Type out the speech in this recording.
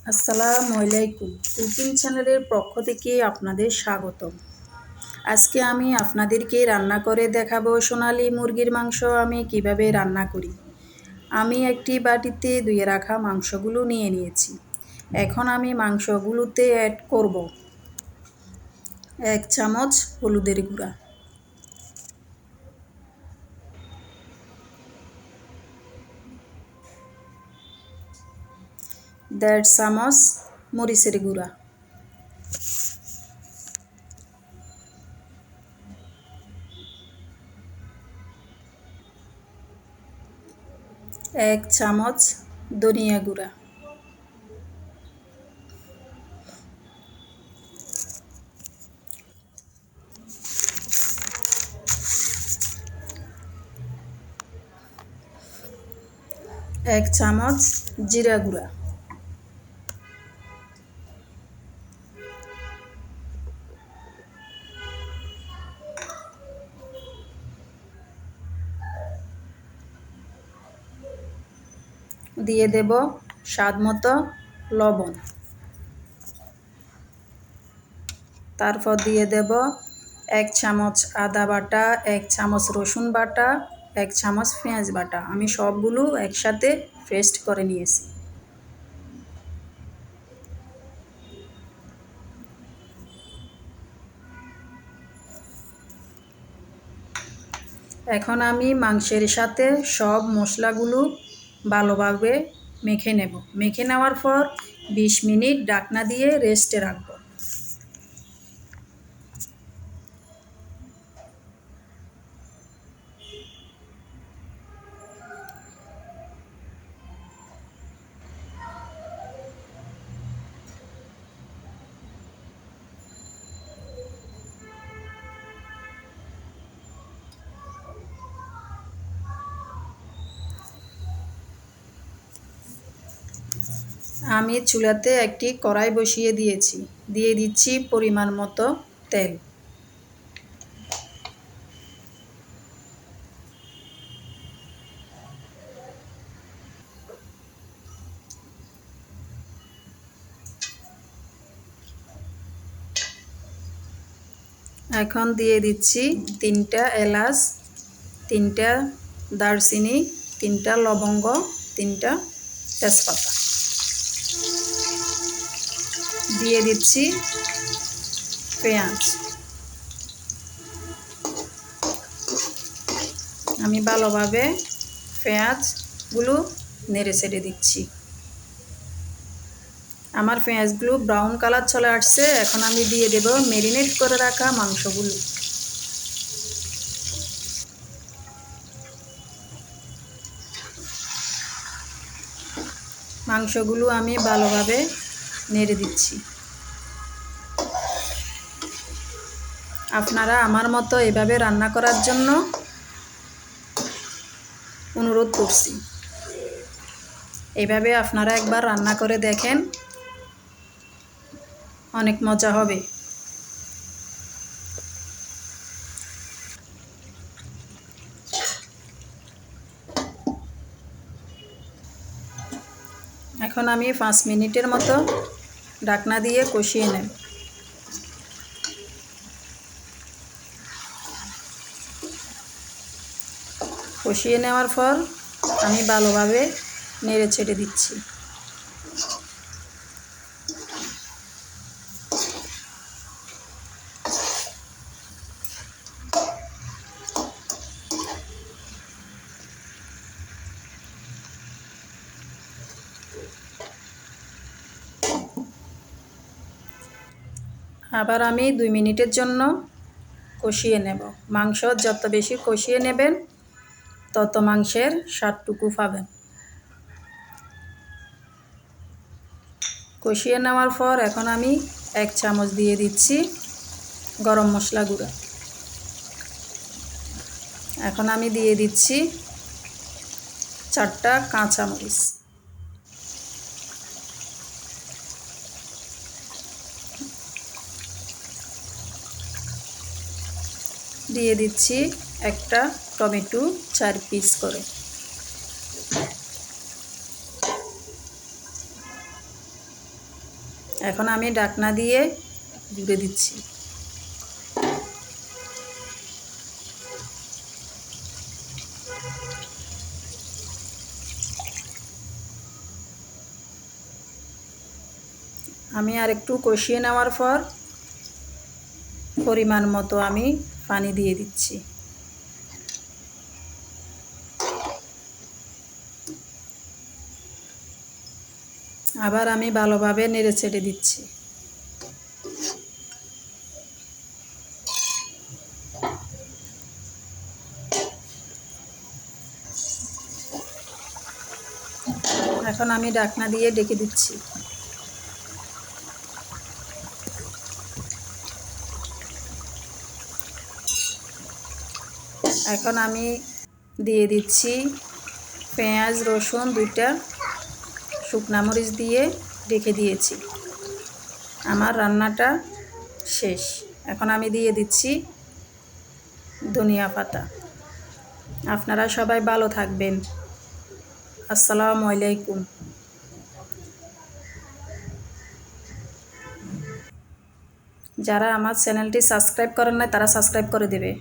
আসসালামু আলাইকুম। কুকিং চ্যানেলের পক্ষ থেকে আপনাদের স্বাগতম। আজকে আমি আপনাদেরকে রান্না করে দেখাবো সোনালী মুরগির মাংস আমি কিভাবে রান্না করি। আমি একটি বাটিতে ধুয়ে রাখা মাংসগুলো নিয়ে নিয়েছি। এখন আমি মাংসগুলোতে অ্যাড করব 1 চামচ হলুদের গুঁড়া, 1.5 চামচ মরিচের গুঁড়া, 1 চামচ ধনিয়া গুঁড়া, 1 চামচ জিরা গুঁড়া, দিয়ে দেব স্বাদ মতো লবণ, তারপর দিয়ে দেব 1 চামচ আদা বাটা, 1 চামচ রসুন বাটা, 1 চামচ পেঁয়াজ বাটা। আমি সবগুলো একসাথে পেস্ট করে নিয়েছি। এখন আমি মাংসের সাথে সব মশলাগুলো ভালোভাবে মেখে নেব। মেখে নেওয়ার পর 20 মিনিট ঢাকনা দিয়ে রেস্টে রাখব। আমি চুলাতে একটি কড়াই বসিয়ে দিয়েছি। দিয়ে দিচ্ছি পরিমাণ মতো তেল। এখন দিয়ে দিচ্ছি 3টা এলাচ, 3টা দারচিনি, 3টা লবঙ্গ, 3টা তেজপাতা। দিয়ে দিচ্ছি পেঁয়াজ। আমি ভালোভাবে পেঁয়াজগুলো নেড়ে ছেড়ে দিচ্ছি। আমার পেঁয়াজগুলো ব্রাউন কালার চলে আসছে। এখন আমি দিয়ে দেব ম্যারিনেট করে রাখা মাংসগুলো। মাংসগুলো আমি ভালোভাবে নেড়ে দিচ্ছি। আপনারা আমার মতো এভাবে রান্না করার জন্য অনুরোধ করছি। এভাবে আপনারা একবার রান্না করে দেখেন, অনেক মজা হবে। এখন আমি 5 মিনিটের মতো ঢাকনা দিয়ে কষিয়ে নেব। কষিয়ে নেওয়ার পর আমি ভালোভাবে নেড়ে ছেড়ে দিচ্ছি। আবার আমি 2 মিনিটের জন্য কষিয়ে নেব। মাংস যত বেশি কষিয়ে নেবেন তত মাংসের স্বাদটুকু পাবেন। কষিয়ে নেওয়ার পর এখন আমি 1 চামচ দিয়ে দিচ্ছি গরম মশলা গুঁড়া। এখন আমি দিয়ে দিচ্ছি 4টা কাঁচামরিচ। দিয়ে দিচ্ছি একটা টমেটো 4 পিস করে। এখন আমি ঢাকনা দিয়ে জুড়ে দিচ্ছি। আমি আর একটু কষিয়ে নেওয়ার পর পরিমাণ মতো আমি পানি দিয়ে দিচ্ছি। আবার আমি ভালোভাবে নেড়ে চেড়ে দিচ্ছি। এখন আমি ঢাকনা দিয়ে ঢেকে দিচ্ছি। এখন আমি দিয়ে দিচ্ছি পেঁয়াজ রসুন 2টা, শুকনা মরিচ দিয়ে রেখে দিয়েছি। আমার রান্নাটা শেষ। এখন আমি দিয়ে দিচ্ছি ধনিয়া পাতা। আপনারা সবাই ভালো থাকবেন। আসসালামু আলাইকুম। যারা আমার চ্যানেলটি সাবস্ক্রাইব করেন না তারা সাবস্ক্রাইব করে দেবে।